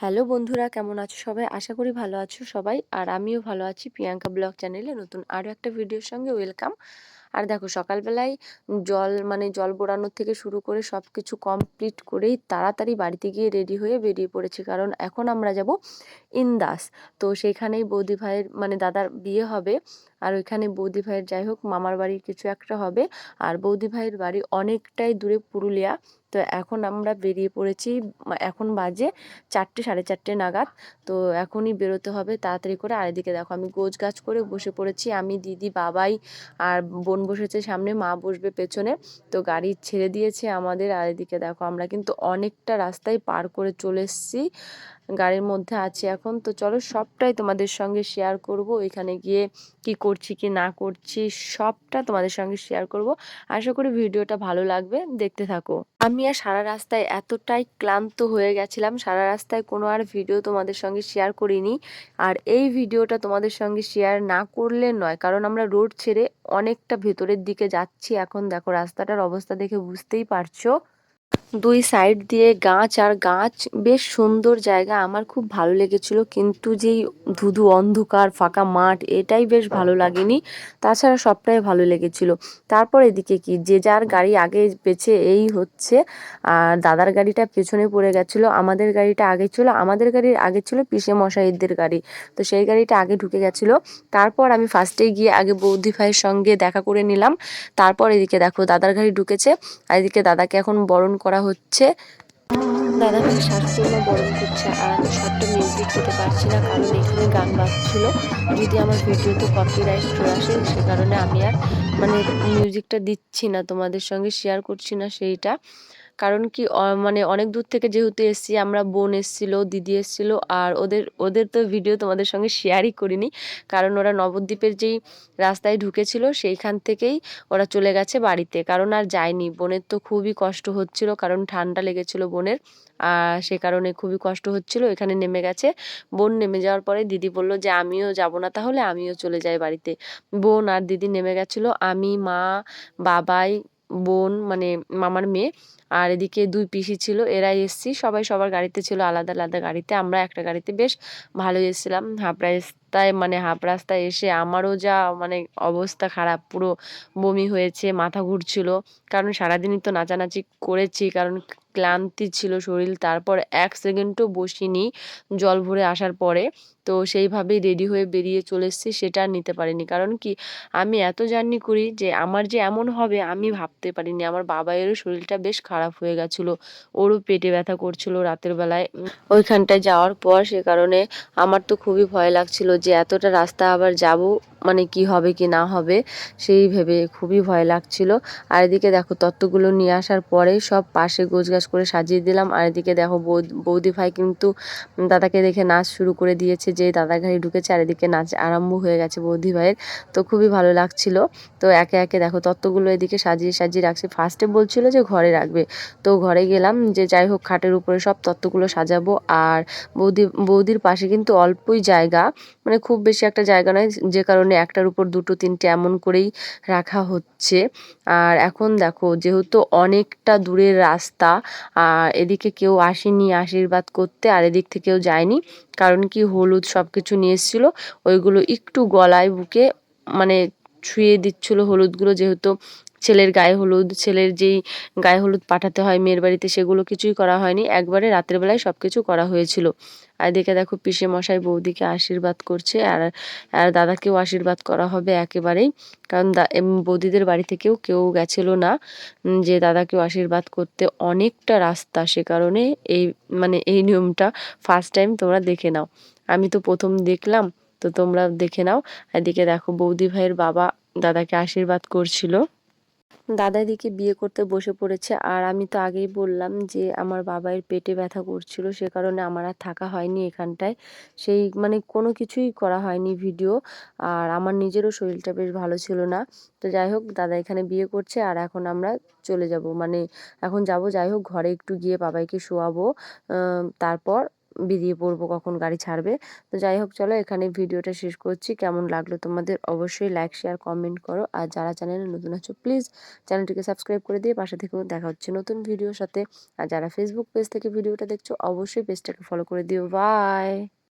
Hello বন্ধুরা, কেমন আছো সবাই? আশা করি ভালো আছো সবাই। আর আমিও ভালো আছি। প্রিয়াঙ্কা ব্লগ চ্যানেলে নতুন আরও একটা ভিডিওর সঙ্গে ওয়েলকাম। আর দেখো, সকালবেলায় জল বোড়ানোর থেকে শুরু করে সব কিছু কমপ্লিট করেই তাড়াতাড়ি বাড়িতে গিয়ে রেডি হয়ে বেরিয়ে পড়েছি, কারণ এখন আমরা যাব ইন্দাস। তো সেইখানেই বৌদি ভাইয়ের দাদার বিয়ে হবে। আর ওইখানে বৌদি ভাইয়ের যাই হোক মামার বাড়ির কিছু একটা হবে। আর বৌদি ভাইয়ের বাড়ি অনেকটাই দূরে, পুরুলিয়া। তো এখন আমরা বেরিয়ে পড়েছি। এখন বাজে 4টে, 4:30 নাগাদ। তো এখনই বেরোতে হবে তাড়াতাড়ি করে। আর এদিকে দেখো, আমি গোছ গাছ করে বসে পড়েছি। আমি, দিদি, বাবাই আর বোন বসেছে সামনে, মা বসবে পেছনে। তো গাড়ি ছেড়ে দিয়েছে আমাদের। আর এদিকে দেখো, আমরা কিন্তু অনেকটা রাস্তায় পার করে চলে এসেছি, গাড়ির মধ্যে আছি এখন। তো চলো সবটাই তোমাদের সঙ্গে শেয়ার করব। এখানে গিয়ে কি করছি কি না করছি সবটা তোমাদের সঙ্গে শেয়ার করব। আশা করি ভিডিওটা ভালো লাগবে, দেখতে থাকো। আমি আর সারা রাস্তায় এতটাই ক্লান্ত হয়ে গেছিলাম, সারা রাস্তায় কোনো আর ভিডিও তোমাদের সঙ্গে শেয়ার করিনি। আর এই ভিডিওটা তোমাদের সঙ্গে শেয়ার না করলে নয়, কারণ আমরা রোড ছেড়ে অনেকটা ভেতরের দিকে যাচ্ছি। এখন দেখো, রাস্তাটার অবস্থা দেখে বুঝতেই পারছো, দুই সাইড দিয়ে গাছ আর গাছ, বেশ সুন্দর জায়গা। আমার খুব ভালো লেগেছিল, কিন্তু যেই ধুধু অন্ধকার ফাঁকা মাঠ, এটাই বেশ ভালো লাগেনি। তাছাড়া সবটাই ভালো লেগেছিল। তারপর এদিকে কি, যে যার গাড়ি আগে পেছে এই হচ্ছে। আর দাদার গাড়িটা পেছনে পড়ে গেছিলো, আমাদের গাড়িটা আগে ছিল। আমাদের গাড়ির আগে ছিল পিসে মশাইদের গাড়ি। তো সেই গাড়িটা আগে ঢুকে গেছিলো। তারপর আমি ফার্স্টে গিয়ে আগে বৌদি ভাইয়ের সঙ্গে দেখা করে নিলাম। তারপর এদিকে দেখো, দাদার গাড়ি ঢুকেছে। আর এদিকে দাদাকে এখন বরণ করা হচ্ছে। দাদাকে শাশুড়ি মা বরণ করছে। আর আমি সবটা মিউজিক দিতে পারছি না, কারণ এখানে গান বাজছিল। যদি আমার ভিডিওতে কপিরাইট চলে আসে, সে কারণে আমি আর মিউজিকটা দিচ্ছি না, তোমাদের সঙ্গে শেয়ার করছি না সেইটা। কারণ কি, অনেক দূর থেকে যেহেতু এসছি আমরা, বোন এসছিল, দিদি এসছিল। আর ওদের ওদের তো ভিডিও তোমাদের সঙ্গে শেয়ারই করিনি, কারণ ওরা নবদ্বীপের যেই রাস্তায় ঢুকেছিল সেইখান থেকেই ওরা চলে গেছে বাড়িতে, কারণ আর যায়নি। বোনের তো খুবই কষ্ট হচ্ছিল, কারণ ঠান্ডা লেগেছিল বোনের। সে কারণে খুবই কষ্ট হচ্ছিল। এখানে নেমে গেছে। বোন নেমে যাওয়ার পরে দিদি বলল যে আমিও যাব না, তাহলে আমিও চলে যাই বাড়িতে। বোন আর দিদি নেমে গেছিল, আমি, মা, বাবাই, বোন মামার মেয়ে, আর এদিকে দুই পিসি ছিল, এরাই এসছি। সবাই সবার গাড়িতে ছিল, আলাদা আলাদা গাড়িতে। আমরা একটা গাড়িতে বেশ ভালোই এসেছিলাম। হাফ রাস্তায় এসে আমারও যা অবস্থা খারাপ, পুরো বমি হয়েছে, মাথা ঘুরছিল। কারণ সারাদিনই তো নাচানাচি করেছি, কারণ ক্লান্তি ছিল শরীর। তারপর 1 সেকেন্ডও বসিনি জল ভরে আসার পরে। তো সেইভাবেই রেডি হয়ে বেরিয়ে চলে এসেছি, সেটা আর নিতে পারিনি। কারণ কি, আমি এত জার্নি করি যে আমার যে এমন হবে আমি ভাবতে পারিনি। আমার বাবাইয়েরও শরীরটা বেশ খারাপ হয়ে গেছিলো, ওরও পেটে ব্যথা করছিল রাতের বেলায় ওইখানটায় যাওয়ার পর। সে কারণে আমার তো খুবই ভয় লাগছিল যে এতটা রাস্তা আবার যাব, কি হবে কি না হবে, সেই ভেবে খুবই ভয় লাগছিল। আর এদিকে দেখো, তত্ত্বগুলো নিয়ে আসার পরে সব পাশে গোছগাছ করে সাজিয়ে দিলাম। আর এদিকে দেখো, বৌদি ভাই কিন্তু দাদাকে দেখে নাচ শুরু করে দিয়েছে, যে দাদার গাড়ি ঢুকেছে। আর এদিকে নাচ আরম্ভ হয়ে গেছে বৌদি ভাইয়ের। তো খুবই ভালো লাগছিল। তো একে একে দেখো, তত্ত্বগুলো এদিকে সাজিয়ে সাজিয়ে রাখছি। ফার্স্টে বলছিল যে ঘরে রাখবে, তো ঘরে গেলাম, যে যাই হোক খাটের উপরে সব তত্ত্বগুলো সাজাবো। আর বৌদির পাশে কিন্তু অল্পই জায়গা, খুব বেশি একটা জায়গা নয়, যে কারণে একটার উপর দুটো তিনটে এমন করেই রাখা হচ্ছে। আর এখন দেখো, যেহেতু অনেকটা দূরের রাস্তা, আর এদিকে কেউ আসেনি আশীর্বাদ করতে, আর এদিক থেকেও যায়নি। কারণ কি, হলুদ সব কিছু নিয়ে এসেছিলো, ওইগুলো একটু গলায় বুকে ছুঁয়ে দিচ্ছিল হলুদগুলো। যেহেতু ছেলের গায়ে হলুদ, ছেলের যেই গায়ে হলুদ পাঠাতে হয় মেয়ের বাড়িতে, সেগুলো কিছুই করা হয়নি, একবারে রাতের বেলায় সব কিছু করা হয়েছিল। আর এদিকে দেখো, পিসে মশাই বৌদিকে আশীর্বাদ করছে। আর আর দাদাকেও আশীর্বাদ করা হবে একেবারেই, কারণ বৌদিদের বাড়ি থেকেও কেউ গেছিল না যে দাদাকেও আশীর্বাদ করতে। অনেকটা রাস্তা, সে কারণে এই এই নিয়মটা ফার্স্ট টাইম তোমরা দেখে নাও। আমি তো প্রথম দেখলাম, তো তোমরা দেখে নাও। এদিকে দেখো, বৌদি ভাইয়ের বাবা দাদাকে আশীর্বাদ করছিল। দাদা এদিকে বিয়ে করতে বসে পড়েছে। আর আমি তো আগেই বললাম যে আমার বাবাইয়ের পেটে ব্যথা করছিল, সে কারণে আমার আর থাকা হয়নি এখানটায়। সেই কোনো কিছুই করা হয়নি ভিডিও। আর আমার নিজেরও শরীরটা বেশ ভালো ছিল না। তো যাই হোক, দাদা এখানে বিয়ে করছে। আর এখন আমরা চলে যাব, এখন যাব, যাই হোক ঘরে একটু গিয়ে বাবাইকে শোয়াবো। তারপর বেরিয়ে পড়বো কখন গাড়ি ছাড়বে। তো যাই হোক চলো এখানে ভিডিওটা শেষ করছি। কেমন লাগলো তোমাদের অবশ্যই লাইক, শেয়ার, কমেন্ট করো। আর যারা চ্যানেলে নতুন আছো প্লিজ চ্যানেলটিকে সাবস্ক্রাইব করে দিয়ে পাশে থেকেও। দেখা হচ্ছে নতুন ভিডিওর সাথে। আর যারা ফেসবুক পেজ থেকে ভিডিওটা দেখছো অবশ্যই পেজটাকে ফলো করে দিও। বাই।